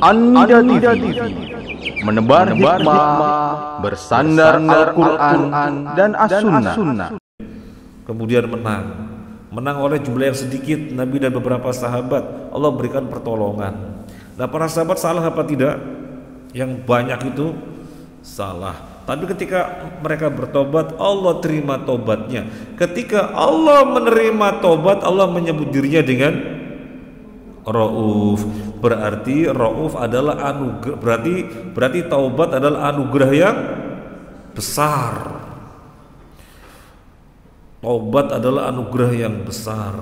Anda TV menebar hikmah, bersandar Al-Quran dan As-Sunnah. Kemudian menang oleh jumlah yang sedikit. Nabi dan beberapa sahabat Allah berikan pertolongan. Nah, para sahabat salah apa tidak? Yang banyak itu salah. Tapi ketika mereka bertobat, Allah terima tobatnya. Ketika Allah menerima tobat, Allah menyebut dirinya dengan Rauf. Berarti Rauf adalah anugerah. Berarti taubat adalah anugerah yang besar. Taubat adalah anugerah yang besar.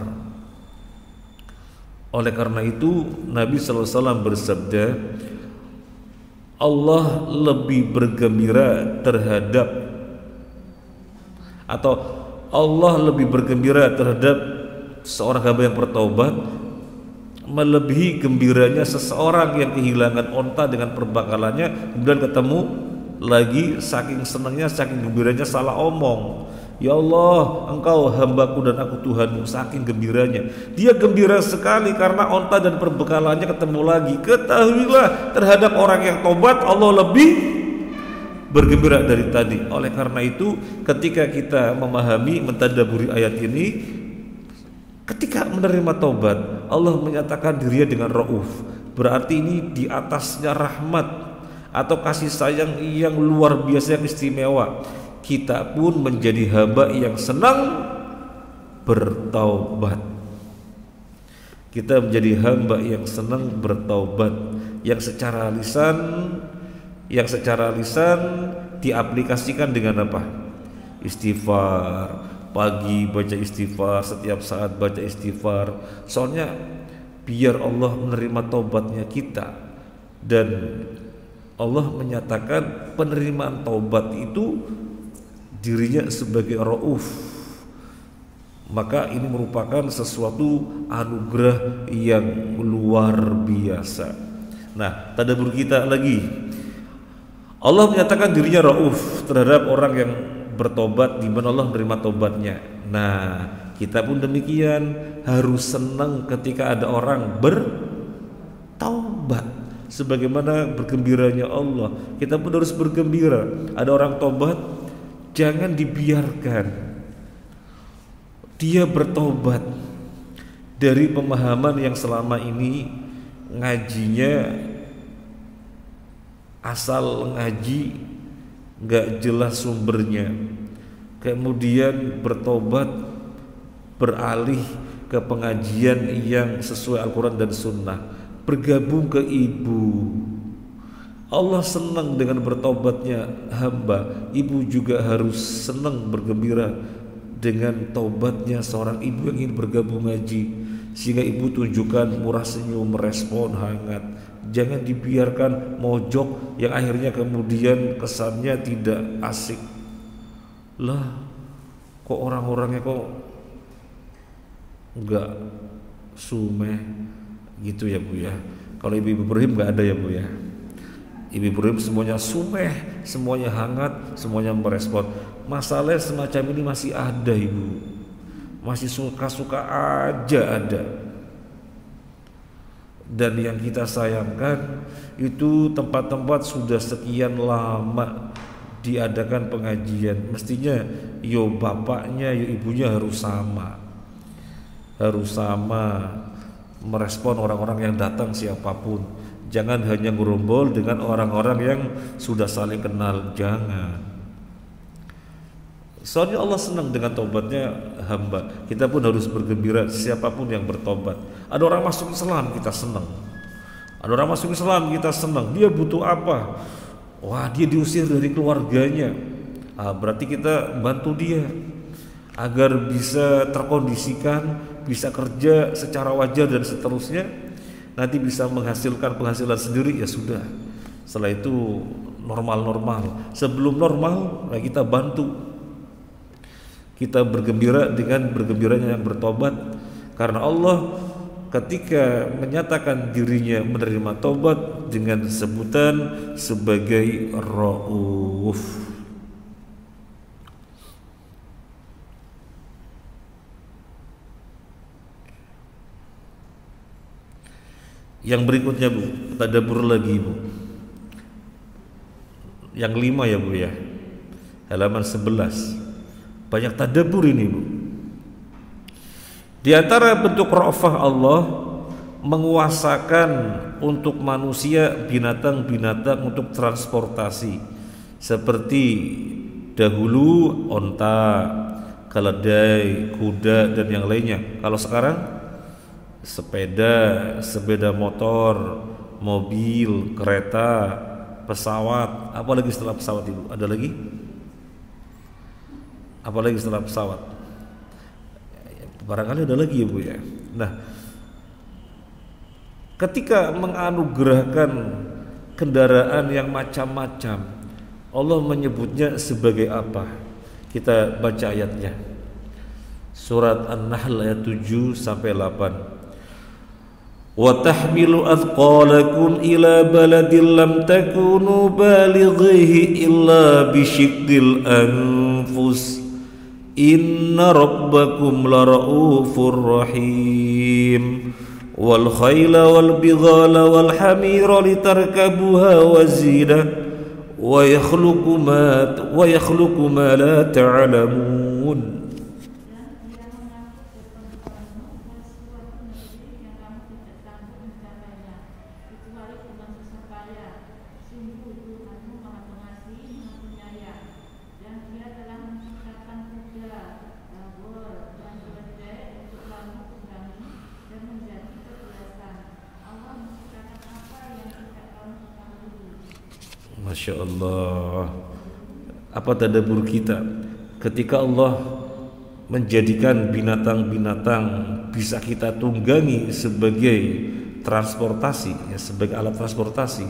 Oleh karena itu Nabi SAW bersabda, Allah lebih bergembira terhadap, atau Allah lebih bergembira terhadap seorang hamba yang bertaubat melebihi gembiranya seseorang yang kehilangan onta dengan perbakalannya kemudian ketemu lagi. Saking senangnya, saking gembiranya salah omong. Ya Allah, engkau hambaku dan aku Tuhanmu. Saking gembiranya, dia gembira sekali karena onta dan perbekalannya ketemu lagi. Ketahuilah, terhadap orang yang tobat Allah lebih bergembira dari tadi. Oleh karena itu ketika kita memahami, mentadabburi ayat ini, ketika menerima taubat Allah menyatakan dirinya dengan Rauf. Berarti ini di atasnya rahmat atau kasih sayang yang luar biasa, yang istimewa. Kita pun menjadi hamba yang senang bertaubat. Kita menjadi hamba yang senang bertaubat, yang secara lisan diaplikasikan dengan apa? Istighfar. Pagi baca istighfar, setiap saat baca istighfar. Soalnya biar Allah menerima taubatnya kita. Dan Allah menyatakan penerimaan taubat itu dirinya sebagai Rauf. Maka ini merupakan sesuatu anugerah yang luar biasa. Nah, tadabbur kita lagi. Allah menyatakan dirinya Rauf terhadap orang yang bertobat, di mana Allah menerima tobatnya. Nah, kita pun demikian, harus senang ketika ada orang bertaubat. Sebagaimana bergembiranya Allah, kita pun harus bergembira. Ada orang tobat, jangan dibiarkan dia bertobat dari pemahaman yang selama ini ngajinya asal ngaji, gak jelas sumbernya. Kemudian bertobat, beralih ke pengajian yang sesuai Al-Quran dan Sunnah, bergabung ke ibu. Allah senang dengan bertobatnya hamba. Ibu juga harus senang, bergembira dengan taubatnya seorang ibu yang ingin bergabung ngaji, sehingga ibu tunjukkan murah senyum, merespon hangat. Jangan dibiarkan mojok yang akhirnya kemudian kesannya tidak asik. Lah, kok orang-orangnya kok enggak sumeh gitu ya Bu ya. Kalau Ibu Ibrahim enggak ada ya Bu ya. Ibu Ibrahim semuanya sumeh, semuanya hangat, semuanya merespon. Masalah semacam ini masih ada Ibu, masih suka-suka aja ada. Dan yang kita sayangkan itu tempat-tempat sudah sekian lama diadakan pengajian, mestinya yo bapaknya yo ibunya harus sama merespon orang-orang yang datang siapapun. Jangan hanya gerombol dengan orang-orang yang sudah saling kenal, jangan. Soalnya Allah senang dengan taubatnya hamba. Kita pun harus bergembira siapapun yang bertobat. Ada orang masuk Islam, kita senang. Ada orang masuk Islam, kita senang. Dia butuh apa? Wah, dia diusir dari keluarganya. Berarti kita bantu dia agar bisa terkondisikan, bisa kerja secara wajar dan seterusnya. Nanti bisa menghasilkan penghasilan sendiri, ya sudah. Setelah itu normal-normal. Sebelum normal, nah kita bantu. Kita bergembira dengan bergembiranya yang bertobat. Karena Allah ketika menyatakan dirinya menerima tobat dengan sebutan sebagai Rauf. Yang berikutnya Bu, tadabbur lagi Bu. Yang 5 ya Bu ya. Halaman 11. Banyak tadabbur ini Bu. Di antara bentuk ra'fah Allah menguasakan untuk manusia binatang-binatang untuk transportasi, seperti dahulu onta, keledai, kuda dan yang lainnya. Kalau sekarang sepeda motor, mobil, kereta, pesawat. Apa lagi setelah pesawat Ibu? Ada lagi? Apa lagi setelah pesawat? Barangkali ada lagi ya Bu ya. Nah, ketika menganugerahkan kendaraan yang macam-macam, Allah menyebutnya sebagai apa? Kita baca ayatnya. Surat An-Nahl ayat 7 sampai 8. Wa tahmilu athqalakum ila baladin lam takunu balighihi illa bisyiqqil anfus. Inna rabbakum lara'ufur rahim. Wal khayla wal bighala wal hamira litarkabuha wa zinah wa yakhluqu ma la ta'lamun. Masya Allah. Apa tadabbur kita ketika Allah menjadikan binatang-binatang bisa kita tunggangi sebagai transportasi, ya, sebagai alat transportasi.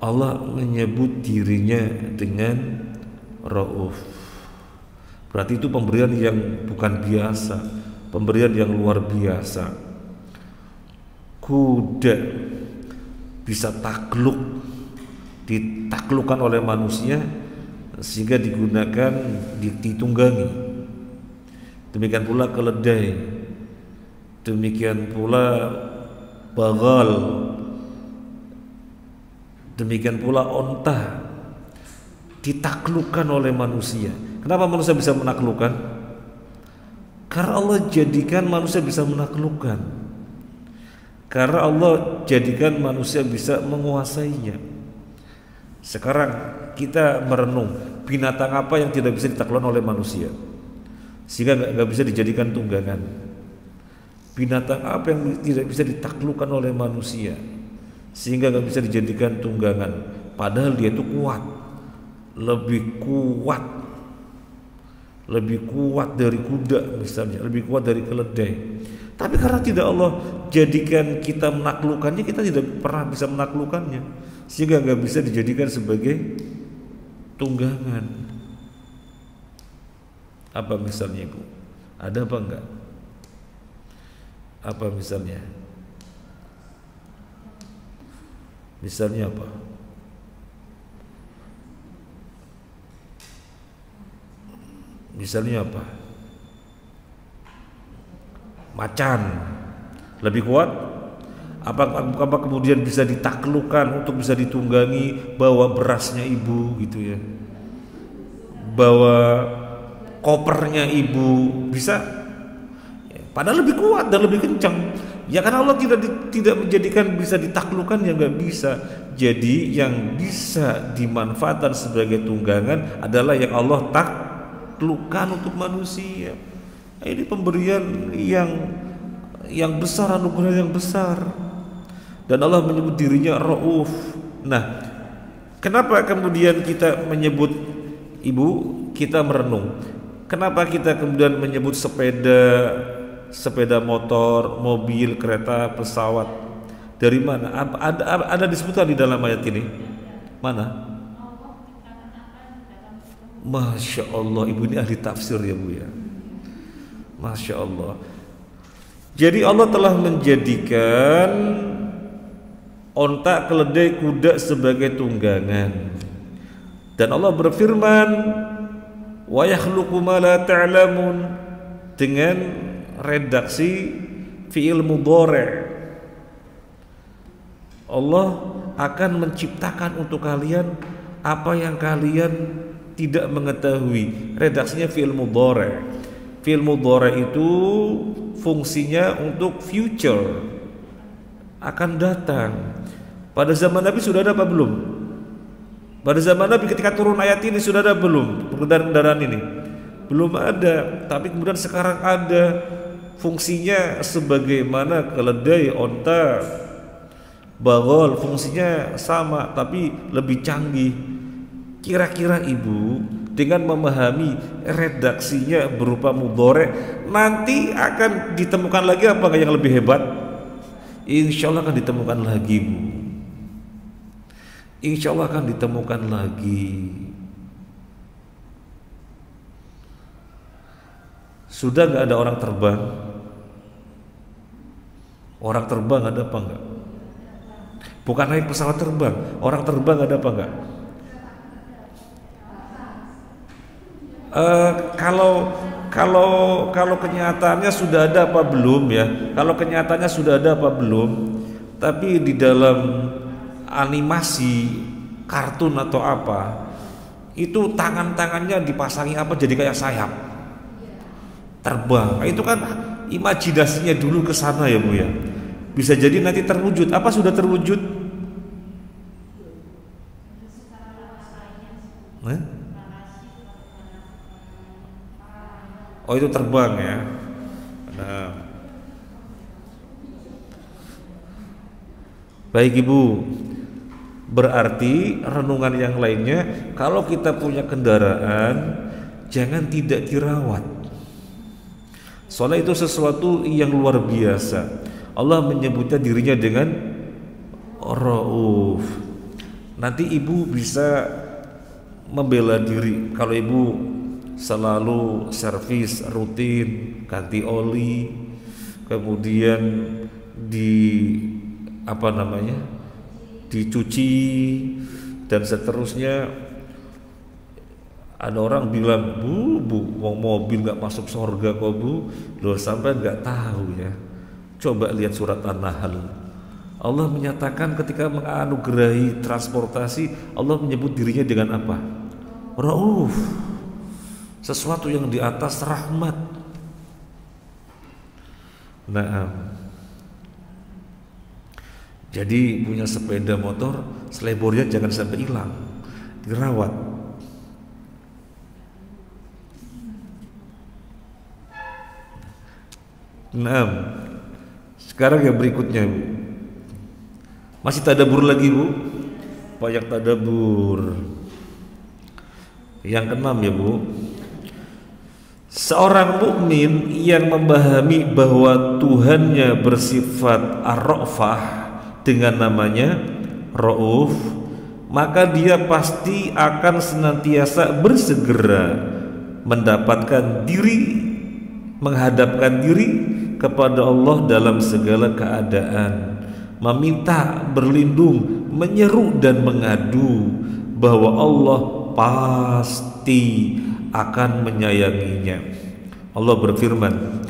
Allah menyebut dirinya dengan Rauf. Berarti itu pemberian yang bukan biasa, pemberian yang luar biasa. Kuda bisa takluk, ditaklukkan oleh manusia sehingga digunakan, ditunggangi. Demikian pula keledai, demikian pula bagal, demikian pula onta ditaklukkan oleh manusia. Kenapa manusia bisa menaklukkan? Karena Allah jadikan manusia bisa menaklukkan. Karena Allah jadikan manusia bisa menguasainya. Sekarang kita merenung binatang apa yang tidak bisa ditaklukkan oleh manusia sehingga nggak bisa dijadikan tunggangan. Binatang apa yang tidak bisa ditaklukkan oleh manusia sehingga nggak bisa dijadikan tunggangan, padahal dia itu kuat, lebih kuat dari kuda misalnya, lebih kuat dari keledai. Tapi karena tidak Allah jadikan kita menaklukkannya, kita tidak pernah bisa menaklukkannya, sehingga nggak bisa dijadikan sebagai tunggangan. Apa misalnya Ibu? Ada apa enggak? Apa misalnya? Misalnya apa? Misalnya apa? Macan lebih kuat? Apa kemudian bisa ditaklukkan untuk bisa ditunggangi, bawa berasnya ibu gitu ya, bawa kopernya ibu, bisa? Padahal lebih kuat dan lebih kencang. Ya karena Allah tidak menjadikan bisa ditaklukkan, ya nggak bisa. Jadi yang bisa dimanfaatkan sebagai tunggangan adalah yang Allah taklukkan untuk manusia. Ini pemberian yang besar, anugerah yang besar. Dan Allah menyebut dirinya Rauf. Nah, kenapa kemudian kita menyebut ibu, kita merenung? Kenapa kita kemudian menyebut sepeda motor, mobil, kereta, pesawat? Dari mana? Ada disebutkan di dalam ayat ini? Mana? Masya Allah, ibu ini ahli tafsir ya Bu ya. Masya Allah. Jadi Allah telah menjadikan onta, keledai, kuda sebagai tunggangan. Dan Allah berfirman, wa yakhluqu ma la ta'lamun, dengan redaksi fi'il mudhari'. Allah akan menciptakan untuk kalian apa yang kalian tidak mengetahui. Redaksinya fi'il mudhari'. Fi'il mudhari' itu fungsinya untuk future, akan datang. Pada zaman Nabi sudah ada apa belum? Pada zaman Nabi ketika turun ayat ini sudah ada belum kendaraan-kendaraan ini? Belum ada, tapi kemudian sekarang ada. Fungsinya sebagaimana keledai, onta, bagol, fungsinya sama tapi lebih canggih. Kira-kira ibu dengan memahami redaksinya berupa mudhari' nanti akan ditemukan lagi apa yang lebih hebat? Insya Allah akan ditemukan lagi, Bu. Insya Allah akan ditemukan lagi. Sudah nggak ada orang terbang? Orang terbang ada apa enggak? Bukan naik pesawat terbang, orang terbang ada apa enggak? Kalau kenyataannya sudah ada apa belum ya? Kalau kenyataannya sudah ada apa belum? Tapi di dalam animasi, kartun atau apa, itu tangan-tangannya dipasangi apa jadi kayak sayap, terbang. Itu kan imajinasinya dulu ke sana ya, Bu ya. Bisa jadi nanti terwujud. Apa sudah terwujud? Oh, itu terbang ya. Nah. Baik Ibu, berarti renungan yang lainnya, kalau kita punya kendaraan jangan tidak dirawat. Soalnya itu sesuatu yang luar biasa. Allah menyebutnya dirinya dengan Rauf. Nanti ibu bisa membela diri kalau ibu selalu servis rutin, ganti oli, kemudian dicuci dan seterusnya. Ada orang bilang, bu, mobil nggak masuk surga kok Bu. Loh, sampai nggak tahu ya. Coba lihat surat An-Nahl. Allah menyatakan ketika menganugerahi transportasi, Allah menyebut dirinya dengan apa? Rauf. Sesuatu yang di atas rahmat. Nah, jadi punya sepeda motor, selebornya jangan sampai hilang, dirawat. Nah, sekarang yang berikutnya, Bu. Masih tadabbur lagi, Bu? Banyak tadabbur. Yang keenam ya, Bu. Seorang mukmin yang memahami bahwa Tuhannya bersifat Ar-Ra'fah dengan namanya Rauf, maka dia pasti akan senantiasa bersegera mendapatkan diri, menghadapkan diri kepada Allah dalam segala keadaan, meminta berlindung, menyeru dan mengadu bahwa Allah pasti akan menyayanginya. Allah berfirman,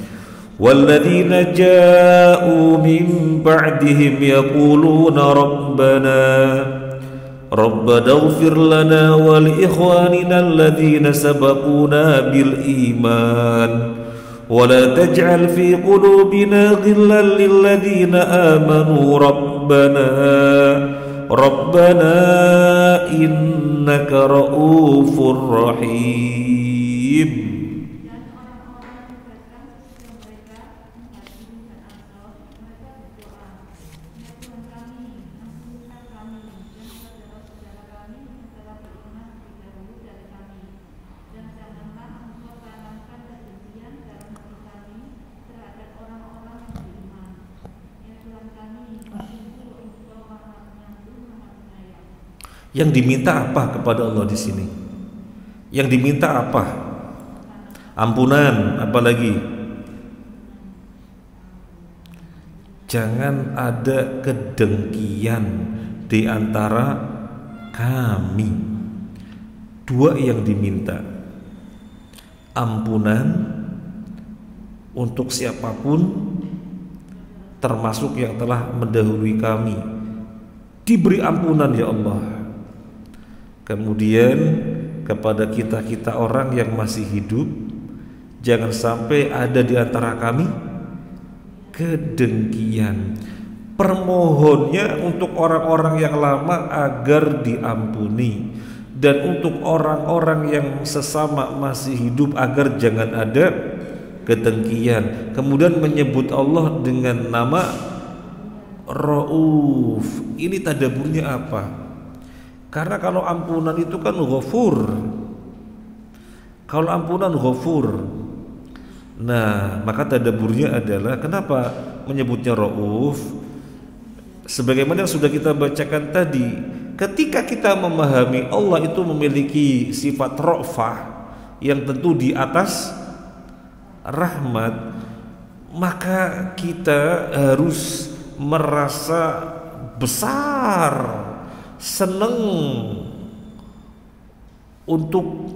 "Walladzina ja'u min ba'dihim yaquluna Rabbana ighfir lana wa li ikhwanina alladzina sabaquna bil iman ولا تجعل في قلوبنا غلا للذين آمنوا ربنا إنك رؤوف رحيم. Yang diminta apa kepada Allah di sini? Yang diminta apa? Ampunan, apalagi? Jangan ada kedengkian di antara kami. Dua yang diminta. Ampunan untuk siapapun, termasuk yang telah mendahului kami, diberi ampunan ya Allah. Kemudian kepada kita orang yang masih hidup, jangan sampai ada di antara kami kedengkian. Permohonnya untuk orang-orang yang lama agar diampuni, dan untuk orang-orang yang sesama masih hidup agar jangan ada kedengkian. Kemudian menyebut Allah dengan nama Rauf. Ini tadaburnya apa? Karena kalau ampunan itu kan Ghafur. Kalau ampunan Ghafur. Nah, maka tadaburnya adalah kenapa menyebutnya Rauf? Sebagaimana yang sudah kita bacakan tadi, ketika kita memahami Allah itu memiliki sifat Ra'fah yang tentu di atas rahmat, maka kita harus merasa besar, senang untuk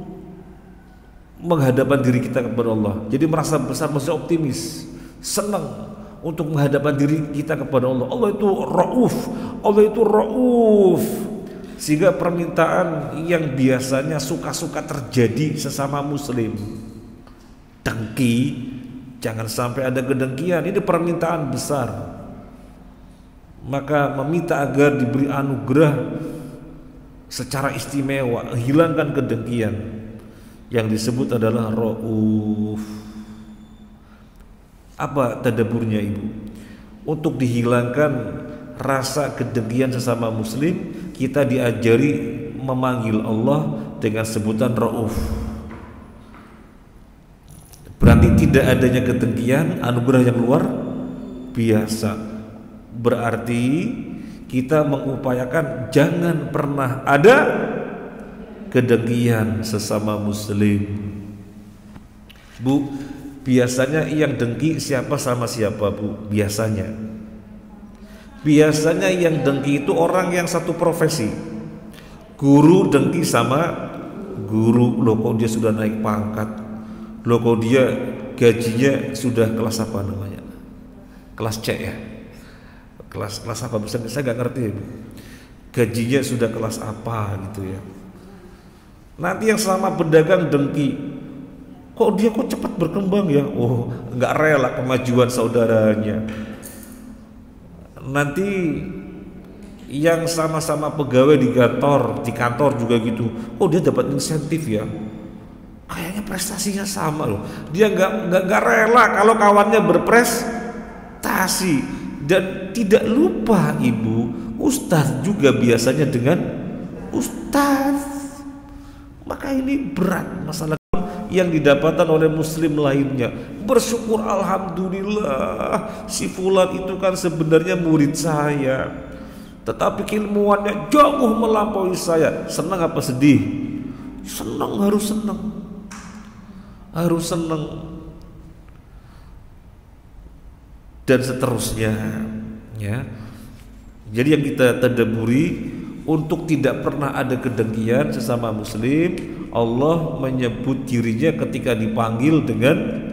menghadapkan diri kita kepada Allah. Jadi merasa besar, maksudnya optimis, senang untuk menghadapkan diri kita kepada Allah. Allah itu Rauf, Allah itu Rauf. Sehingga permintaan yang biasanya suka-suka terjadi sesama muslim, dengki, jangan sampai ada kedengkian, ini permintaan besar. Maka meminta agar diberi anugerah secara istimewa, hilangkan kedengkian, yang disebut adalah Rauf. Apa tadaburnya ibu? Untuk dihilangkan rasa kedengkian sesama muslim, kita diajari memanggil Allah dengan sebutan Rauf. Berarti tidak adanya kedengkian, anugerah yang luar biasa. Berarti kita mengupayakan jangan pernah ada kedengkian sesama muslim. Bu, biasanya yang dengki siapa sama siapa, Bu? Biasanya yang dengki itu orang yang satu profesi. Guru dengki sama guru, loh kok dia sudah naik pangkat, loh kok dia gajinya sudah kelas apa namanya, kelas C ya, kelas apa, bisa saya nggak ngerti, gajinya sudah kelas apa gitu ya. Nanti yang selama berdagang dengki, kok dia kok cepat berkembang ya, oh nggak rela kemajuan saudaranya. Nanti yang sama-sama pegawai di kantor juga gitu, oh dia dapat insentif ya, kayaknya prestasinya sama loh. Dia nggak rela kalau kawannya berprestasi. Dan tidak lupa ibu, ustadz juga biasanya dengan ustadz. Maka ini berat masalah yang didapatkan oleh muslim lainnya. Bersyukur, alhamdulillah, si fulan itu kan sebenarnya murid saya, tetapi keilmuannya jauh melampaui saya. Senang apa sedih? Senang, harus senang. Dan seterusnya ya. Jadi yang kita tadaburi untuk tidak pernah ada kedengkian sesama muslim. Allah menyebut dirinya ketika dipanggil dengan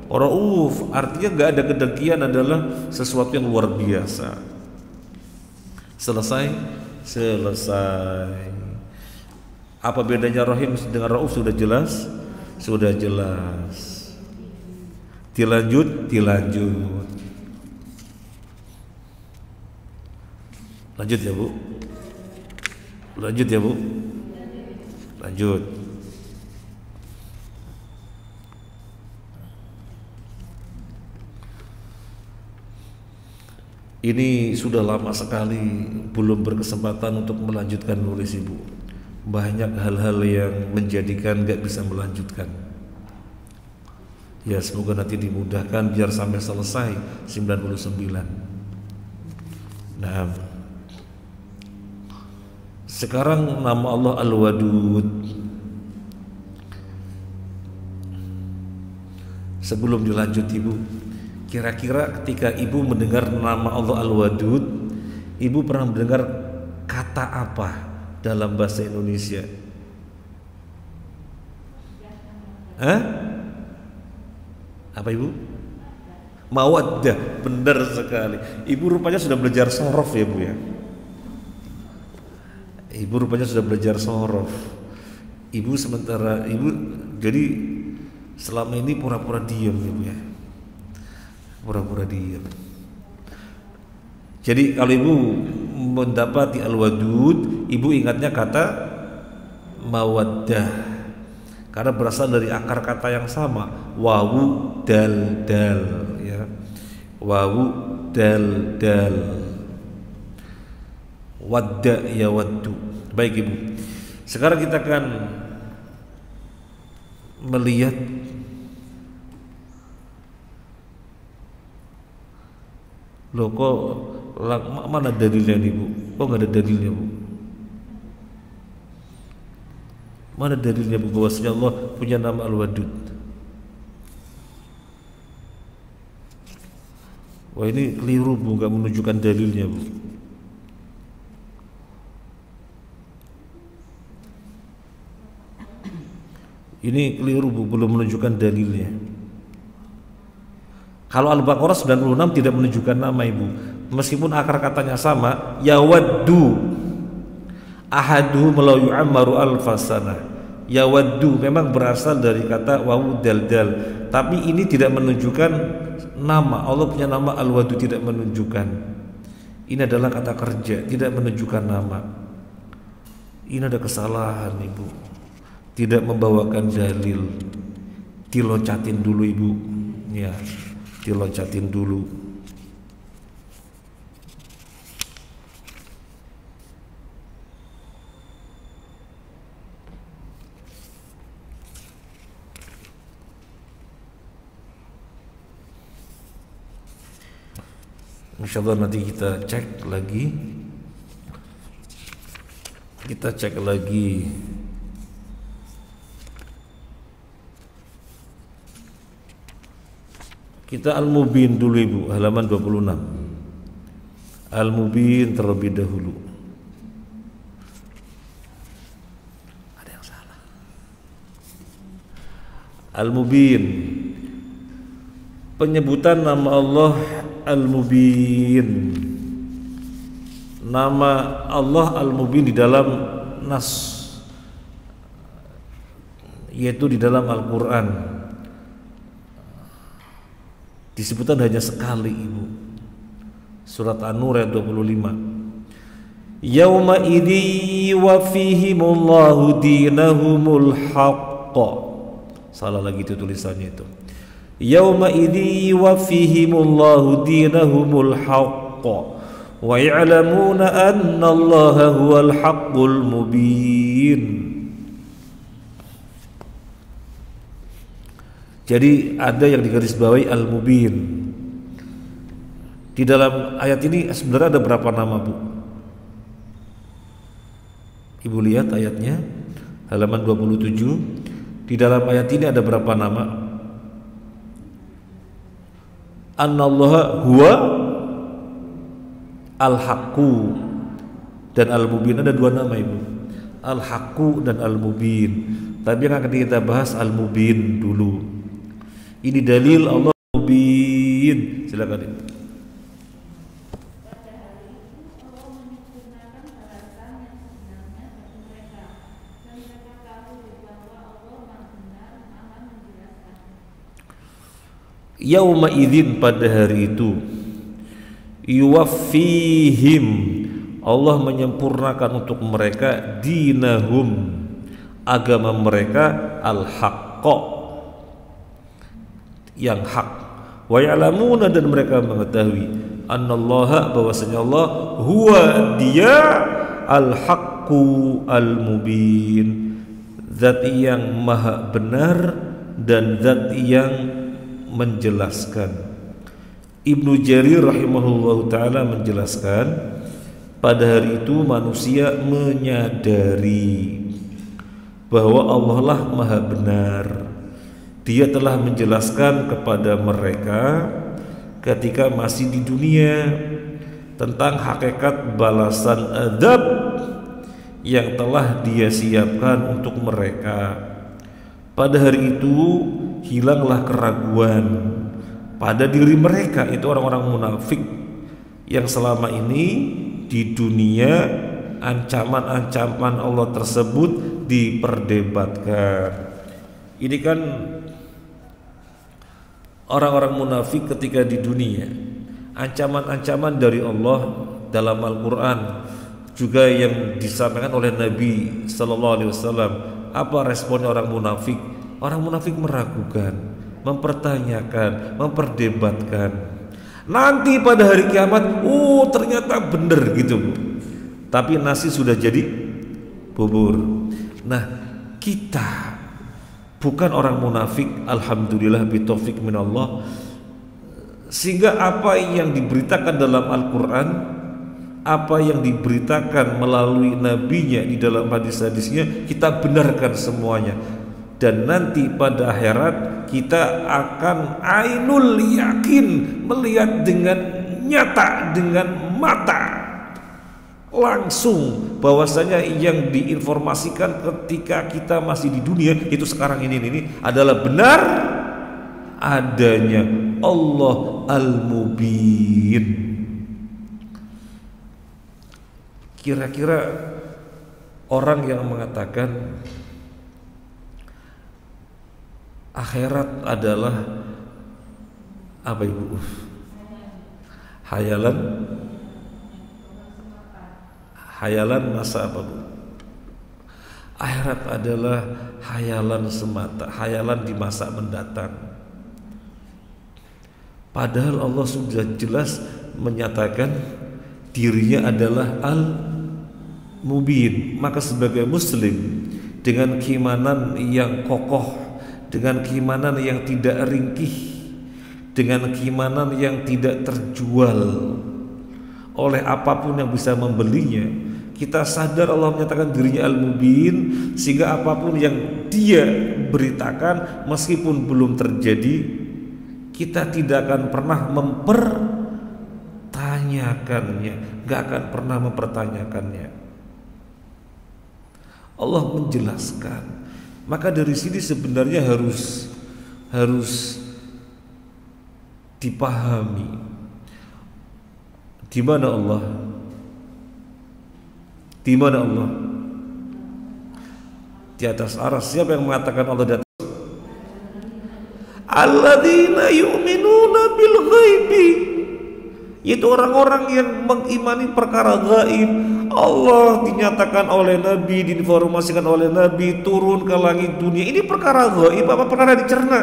Rauf, artinya gak ada kedengkian adalah sesuatu yang luar biasa. Selesai. Apa bedanya Rahim dengan Rauf sudah jelas. Dilanjut. Lanjut ya Bu. Lanjut. Ini sudah lama sekali belum berkesempatan untuk melanjutkan nulis ibu. Banyak hal-hal yang menjadikan gak bisa melanjutkan. Ya semoga nanti dimudahkan biar sampai selesai 99. Nah, sekarang nama Allah Al-Wadud. Sebelum dilanjut ibu, kira-kira ketika ibu mendengar nama Allah Al-Wadud, ibu pernah mendengar kata apa dalam bahasa Indonesia? Apa ibu? Mawaddah, benar sekali. Ibu rupanya sudah belajar sorof ya Bu ya. Ibu rupanya sudah belajar sorof. Ibu sementara ibu jadi selama ini pura-pura diam ibu ya, pura-pura diam. Jadi kalau ibu mendapati al-wadud, ibu ingatnya kata mawaddah, karena berasal dari akar kata yang sama, wawu dal dal ya, wawu dal dal, wadda ya waddu. Baik ibu, sekarang kita akan melihat loh kok mana dalilnya nih bu? Kok nggak ada dalilnya bu? Mana dalilnya bu bahwasanya Allah punya nama Al-Wadud? Wah ini keliru bu, nggak menunjukkan dalilnya bu. Ini keliru bu, belum menunjukkan dalilnya. Kalau Al-Baqarah 96 tidak menunjukkan nama ibu, meskipun akar katanya sama, yawaddu ahadu melau yu'ammaru alfasana. Yawaddu memang berasal dari kata wawu dal dal, tapi ini tidak menunjukkan nama. Allah punya nama Al-Wadud tidak menunjukkan. Ini adalah kata kerja, tidak menunjukkan nama. Ini ada kesalahan ibu, tidak membawakan dalil. Diloncatin dulu ibu ya, diloncatin dulu. Insyaallah nanti kita cek lagi. Kita cek lagi. Kita Al-Mubin dulu ibu, halaman 26. Al-Mubin terlebih dahulu. Ada yang salah. Al-Mubin, penyebutan nama Allah Al-Mubin. Nama Allah Al-Mubin di dalam nas, yaitu di dalam Al-Quran, disebutkan hanya sekali ibu. Surat An-Nur ayat 25. Yauma idzi wa fihimullahu dinahumul haqq. Salah lagi itu tulisannya itu. Yauma idzi wa fihimullahu dinahumul haqq wa ya'lamuna anna Allaha huwal haqqul mubin. Jadi ada yang digarisbawahi Al-Mubin. Di dalam ayat ini sebenarnya ada berapa nama bu? Ibu lihat ayatnya halaman 27. Di dalam ayat ini ada berapa nama? Annallaha huwa al-haqqu dan al-mubin. Ada dua nama ibu, al-haqqu dan al-mubin. Tapi yang akan kita bahas al-mubin dulu. Ini dalil Allah mubin. Silakan ibu. Yauma idzin, pada hari itu, yuwaffihim, Allah menyempurnakan untuk mereka, dinahum, agama mereka, al-haqqa, yang hak, wa ya'lamuna, dan mereka mengetahui, annallaha, bahwasanya Allah, huwa, dia, al-haqqu al-mubin, zat yang maha benar dan zat yang menjelaskan. Ibnu Jarir rahimahullah ta'ala menjelaskan, pada hari itu manusia menyadari bahwa Allah lah maha benar. Dia telah menjelaskan kepada mereka ketika masih di dunia tentang hakikat balasan adab yang telah dia siapkan untuk mereka. Pada hari itu hilanglah keraguan pada diri mereka, itu orang-orang munafik yang selama ini di dunia ancaman-ancaman Allah tersebut diperdebatkan. Ini kan orang-orang munafik ketika di dunia, ancaman-ancaman dari Allah dalam Al-Quran juga yang disampaikan oleh Nabi Sallallahu Alaihi Wasallam. Apa responnya orang munafik? Orang munafik meragukan, mempertanyakan, memperdebatkan. Nanti pada hari kiamat, ternyata benar gitu, tapi nasi sudah jadi bubur. Nah, kita bukan orang munafik, alhamdulillah bitaufik minallah, sehingga apa yang diberitakan dalam Al-Quran, apa yang diberitakan melalui nabinya di dalam hadis-hadisnya, kita benarkan semuanya. Dan nanti pada akhirat kita akan ainul yakin, melihat dengan nyata, dengan mata langsung bahwasanya yang diinformasikan ketika kita masih di dunia itu sekarang ini adalah benar adanya Allah Al-Mubin. Kira-kira orang yang mengatakan akhirat adalah apa ibu? Hayalan masa apa bu? Akhirat adalah hayalan semata, hayalan di masa mendatang. Padahal Allah sudah jelas menyatakan dirinya adalah Al-Mubin. Maka sebagai muslim dengan keimanan yang kokoh, dengan keimanan yang tidak ringkih, dengan keimanan yang tidak terjual oleh apapun yang bisa membelinya, kita sadar Allah menyatakan dirinya Al-Mubin, sehingga apapun yang Dia beritakan meskipun belum terjadi, kita tidak akan pernah mempertanyakannya, gak akan pernah mempertanyakannya. Allah menjelaskan. Maka dari sini sebenarnya harus dipahami di mana Allah, di mana Allah di atas aras. Siapa yang mengatakan Allah di atas? Alladzina yu'minuna bil ghaibi, yaitu orang-orang yang mengimani perkara gaib. Allah dinyatakan oleh Nabi, diinformasikan oleh Nabi turun ke langit dunia. Ini perkara gaib apa perkara dicerna?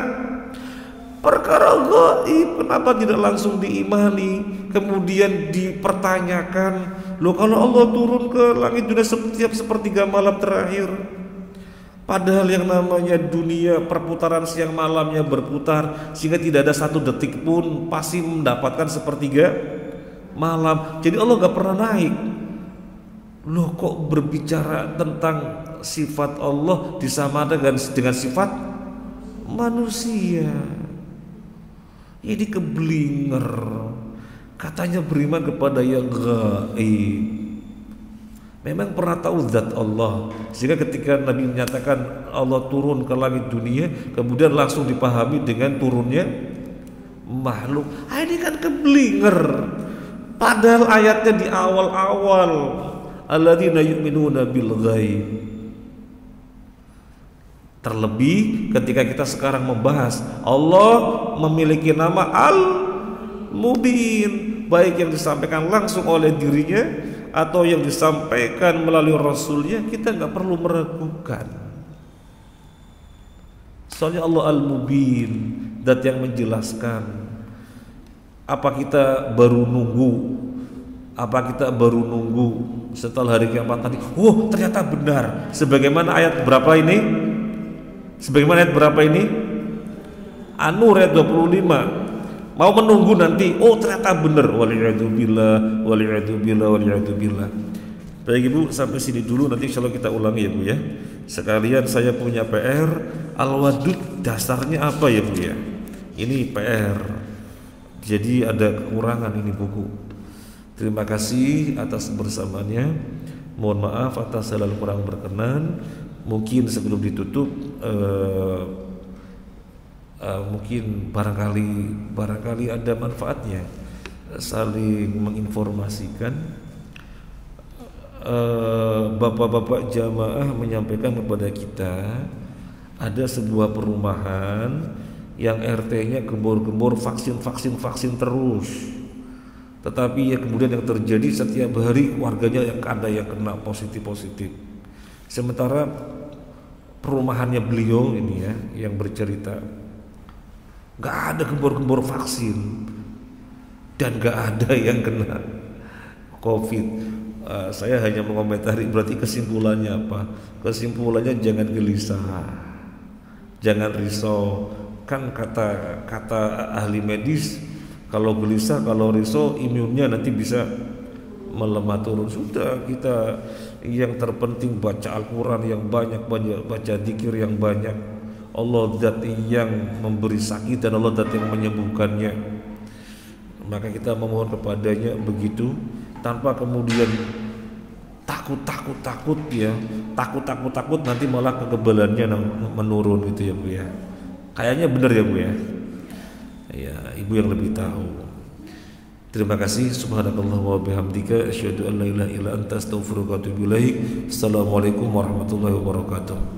Perkara gaib. Kenapa tidak langsung diimani kemudian dipertanyakan? Loh, kalau Allah turun ke langit dunia setiap sepertiga malam terakhir, padahal yang namanya dunia perputaran siang malamnya berputar, sehingga tidak ada satu detik pun pasti mendapatkan sepertiga malam. Jadi Allah gak pernah naik. Loh, kok berbicara tentang sifat Allah disamakan dengan sifat manusia? Ini keblinger. Katanya beriman kepada yang gaib. Memang pernah tahu zat Allah, sehingga ketika Nabi menyatakan Allah turun ke langit dunia, kemudian langsung dipahami dengan turunnya makhluk. Ini kan keblinger. Padahal ayatnya di awal-awal, alladzina yu'minuna bil ghaib. Terlebih ketika kita sekarang membahas Allah memiliki nama Al-Mubin, baik yang disampaikan langsung oleh dirinya atau yang disampaikan melalui Rasulnya, kita nggak perlu meragukan. Soalnya Allah Al-Mubin, zat yang menjelaskan. Apa kita baru nunggu? Apa kita baru nunggu setelah hari kiamat tadi? Ternyata benar. Sebagaimana ayat berapa ini? Sebagaimana ayat berapa ini? An-Nur ayat 25. Mau menunggu nanti, ternyata benar. Waliyadzubillah, waliyadzubillah, waliyadzubillah. Baik Ibu, sampai sini dulu, nanti insyaallah kita ulangi ya Bu ya. Sekalian saya punya PR. Al-Wadud dasarnya apa ya Bu ya? Ini PR. Jadi ada kekurangan ini buku. Terima kasih atas bersamanya. Mohon maaf atas hal kurang berkenan. Mungkin sebelum ditutup, mungkin barangkali ada manfaatnya saling menginformasikan bapak-bapak jamaah menyampaikan kepada kita ada sebuah perumahan yang RT-nya gembor-gembor vaksin terus. Tetapi ya kemudian yang terjadi setiap hari warganya yang ada yang kena positif. Sementara perumahannya beliau ini ya yang bercerita nggak ada gembor-gembor vaksin dan nggak ada yang kena COVID. Saya hanya mengomentari berarti kesimpulannya apa? Kesimpulannya jangan gelisah, jangan risau. Kan kata ahli medis, kalau gelisah, kalau risau imunnya nanti bisa melemah turun. Sudah, kita yang terpenting baca Al-Quran yang banyak, baca zikir yang banyak. Allah zat yang memberi sakit dan Allah zat yang menyembuhkannya. Maka kita memohon kepadanya begitu, tanpa kemudian takut ya, takut nanti malah kekebalannya menurun gitu ya Bu ya. Kayaknya benar ya Bu ya. Ya, Ibu yang lebih tahu. Terima kasih. Subhanakallah wa bihamdika asyhadu an la ilaha illa anta astaghfiruka wa atubu ilaik. Assalamualaikum warahmatullahi wabarakatuh.